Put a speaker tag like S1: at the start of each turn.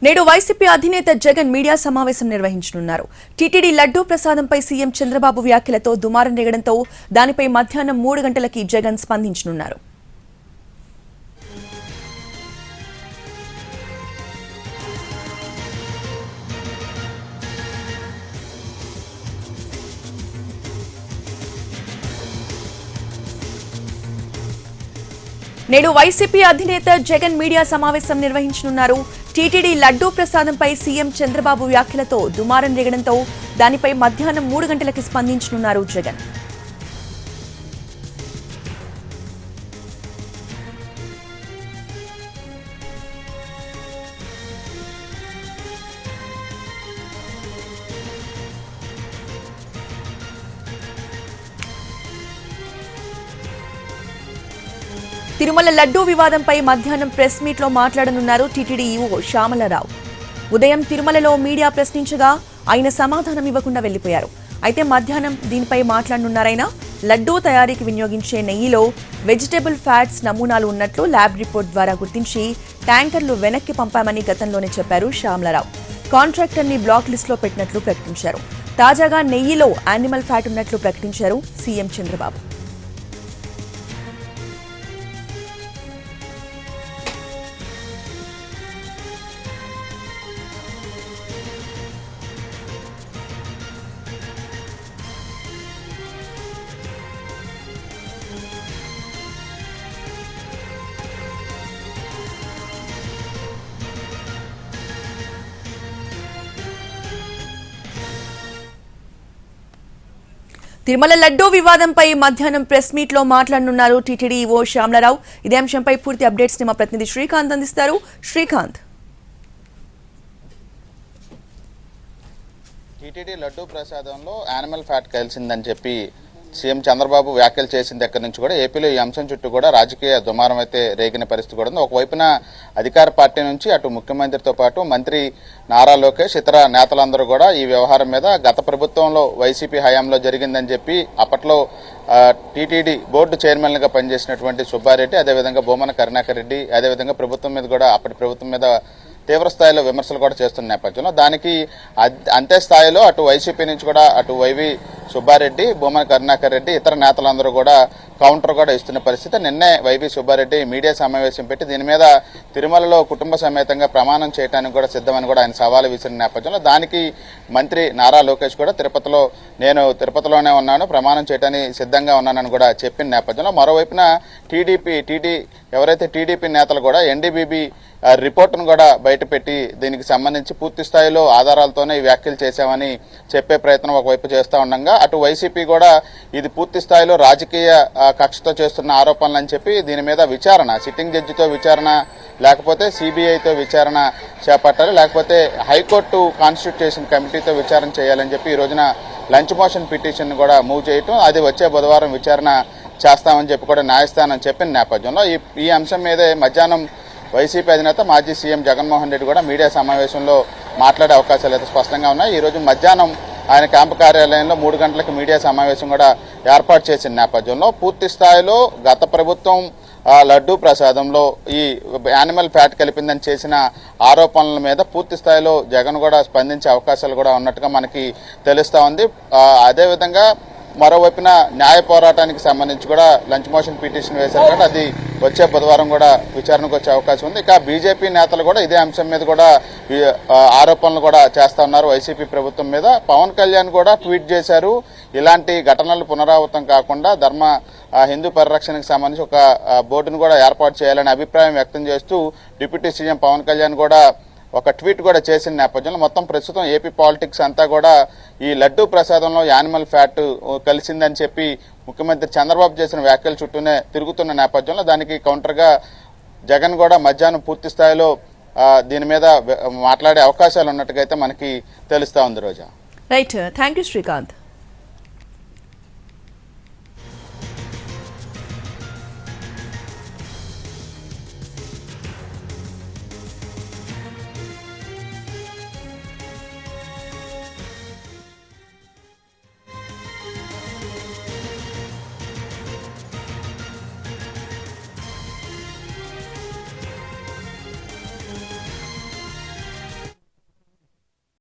S1: నేడు వైసీపీ అధినేత జగన్ మీడియా సమావేశం నిర్వహించనున్నారు. టీటీడీ లడ్డూ ప్రసాదంపై సీఎం చంద్రబాబు వ్యాఖ్యలతో దుమారం రేగడంతో దానిపై మధ్యాహ్నం 3 గంటలకి జగన్ స్పందించనున్నారు. నేడు వైసీపీ అధినేత జగన్ మీడియా సమావేశం నిర్వహించనున్నారు. టీటీడీ లడ్డూ ప్రసాదంపై సీఎం చంద్రబాబు వ్యాఖ్యలతో దుమారం రేగడంతో దానిపై మధ్యాహ్నం 3 గంటలకి స్పందించనున్నారు జగన్. తిరుమల లడ్డూ వివాదంపై మధ్యాహ్నం ప్రెస్ మీట్ లో మాట్లాడనున్నారు టీటీడీ ఈవో శ్యామలరావు. ఉదయం తిరుమలలో మీడియా ప్రశ్నించగా ఆయన సమాధానం ఇవ్వకుండా వెళ్లిపోయారు. అయితే మధ్యాహ్నం దీనిపై మాట్లాడనున్నారైనా లడ్డూ తయారీకి వినియోగించే నెయ్యిలో వెజిటబుల్ ఫ్యాట్స్ నమూనాలు ఉన్నట్లు ల్యాబ్ రిపోర్ట్ ద్వారా గుర్తించి ట్యాంకర్లు వెనక్కి పంపామని గతంలోనే చెప్పారు శ్యామలరావు. కాంట్రాక్టర్ని బ్లాక్ లిస్టులో పెట్టినట్లు ప్రకటించారు. తాజాగా నెయ్యిలో యానిమల్ ఫ్యాట్ ఉన్నట్లు ప్రకటించారు సీఎం చంద్రబాబు. తిరుమల లడ్డూ వివాదంపై మధ్యాహ్నం ప్రెస్ మీట్ లో మాట్లాడనున్నారు టీటీడీ ఈవో శ్యామలరావు. ఇదే అంశంపై పూర్తి అప్డేట్స్ ని మా ప్రతినిధి శ్రీకాంత్ అందిస్తారు. శ్రీకాంత్,
S2: టీటీడీ లడ్డూ ప్రసాదంలో యానిమల్ ఫ్యాట్ కలిసిందని చెప్పి సీఎం చంద్రబాబు వ్యాఖ్యలు చేసిన దగ్గర నుంచి కూడా ఏపీలో ఈ అంశం చుట్టూ కూడా రాజకీయ దుమారం అయితే రేగిన పరిస్థితి కూడా ఉంది. ఒకవైపున అధికార పార్టీ నుంచి అటు ముఖ్యమంత్రితో పాటు మంత్రి నారా లోకేష్ ఇతర నేతలందరూ కూడా ఈ వ్యవహారం మీద గత ప్రభుత్వంలో వైసీపీ హయాంలో జరిగిందని చెప్పి అప్పట్లో టీటీడీ బోర్డు చైర్మన్గా పనిచేసినటువంటి సుబ్బారెడ్డి, అదేవిధంగా బొమ్మన కరుణాకర్ రెడ్డి, అదేవిధంగా ప్రభుత్వం మీద కూడా అప్పటి ప్రభుత్వం మీద తీవ్ర స్థాయిలో విమర్శలు కూడా చేస్తున్న నేపథ్యంలో దానికి అంతే స్థాయిలో అటు వైసీపీ నుంచి కూడా అటు వైవి సుబ్బారెడ్డి, బొమ్మన కరుణాకర్ రెడ్డి ఇతర నేతలందరూ కూడా కౌంటర్ కూడా ఇస్తున్న పరిస్థితి. నిన్నే వైవి సుబ్బారెడ్డి మీడియా సమావేశం పెట్టి దీని మీద తిరుమలలో కుటుంబ సమేతంగా ప్రమాణం చేయడానికి కూడా సిద్ధమని కూడా ఆయన సవాలు విసిరిన నేపథ్యంలో దానికి మంత్రి నారా లోకేష్ కూడా నేను తిరుపతిలోనే ఉన్నాను, ప్రమాణం చేయడానికి సిద్ధంగా ఉన్నానని కూడా చెప్పిన నేపథ్యంలో మరోవైపున ఎవరైతే టీడీపీ నేతలు కూడా ఎన్డీబీబీ రిపోర్టును కూడా బయటపెట్టి దీనికి సంబంధించి పూర్తి స్థాయిలో ఆధారాలతోనే ఈ వ్యాఖ్యలు చేశామని చెప్పే ప్రయత్నం ఒకవైపు చేస్తూ ఉండగా అటు వైసీపీ కూడా ఇది పూర్తి స్థాయిలో రాజకీయ కక్షతో చేస్తున్న ఆరోపణలు అని చెప్పి దీని మీద విచారణ సిట్టింగ్ జడ్జితో విచారణ లేకపోతే సిబిఐతో విచారణ చేపట్టాలి, లేకపోతే హైకోర్టు కాన్స్టిట్యూషన్ కమిటీతో విచారణ చేయాలని చెప్పి ఈ రోజున లంచ్ మోషన్ పిటిషన్ కూడా మూవ్ చేయటం, అది వచ్చే బుధవారం విచారణ చేస్తామని చెప్పి కూడా న్యాయస్థానం చెప్పిన నేపథ్యంలో ఈ అంశం మీదే మధ్యాహ్నం వైసీపీ అధినేత మాజీ సీఎం జగన్మోహన్ రెడ్డి కూడా మీడియా సమావేశంలో మాట్లాడే అవకాశాలు అయితే స్పష్టంగా ఉన్నాయి. ఈరోజు మధ్యాహ్నం ఆయన క్యాంపు కార్యాలయంలో 3 గంటలకు మీడియా సమావేశం కూడా ఏర్పాటు చేసిన నేపథ్యంలో పూర్తి స్థాయిలో గత ప్రభుత్వం లడ్డూ ప్రసాదంలో ఈ యానిమల్ ఫ్యాట్ కలిపిందని చేసిన ఆరోపణల మీద పూర్తి స్థాయిలో జగన్ కూడా స్పందించే అవకాశాలు కూడా ఉన్నట్టుగా మనకి తెలుస్తూ ఉంది. అదేవిధంగా మరోవైపున న్యాయ పోరాటానికి సంబంధించి కూడా లంచ్ మోషన్ పిటిషన్ వేశారు కాబట్టి అది వచ్చే బుధవారం కూడా విచారణకు వచ్చే అవకాశం ఉంది. ఇక బీజేపీ నేతలు కూడా ఇదే అంశం మీద కూడా ఆరోపణలు కూడా చేస్తా ఉన్నారు వైసీపీ ప్రభుత్వం మీద. పవన్ కళ్యాణ్ కూడా ట్వీట్ చేశారు, ఇలాంటి ఘటనలు పునరావృతం కాకుండా హిందూ పరిరక్షణకు సంబంధించి ఒక బోర్డును కూడా ఏర్పాటు చేయాలని అభిప్రాయం వ్యక్తం చేస్తూ డిప్యూటీ సీఎం పవన్ కళ్యాణ్ కూడా ఒక ట్వీట్ కూడా చేసిన నేపథ్యంలో మొత్తం ప్రస్తుతం ఏపీ పాలిటిక్స్ అంతా కూడా ఈ లడ్డూ ప్రసాదంలో యానిమల్ ఫ్యాట్ కలిసిందని చెప్పి ముఖ్యమంత్రి చంద్రబాబు చేసిన వ్యాఖ్యల చుట్టూనే తిరుగుతున్న నేపథ్యంలో దానికి కౌంటర్గా జగన్ కూడా మధ్యాహ్నం పూర్తి స్థాయిలో దీని మీద మాట్లాడే అవకాశాలు ఉన్నట్టుగా అయితే మనకి తెలుస్తా ఉంది. రోజా,
S1: రైట్, థ్యాంక్ యూ శ్రీకాంత్.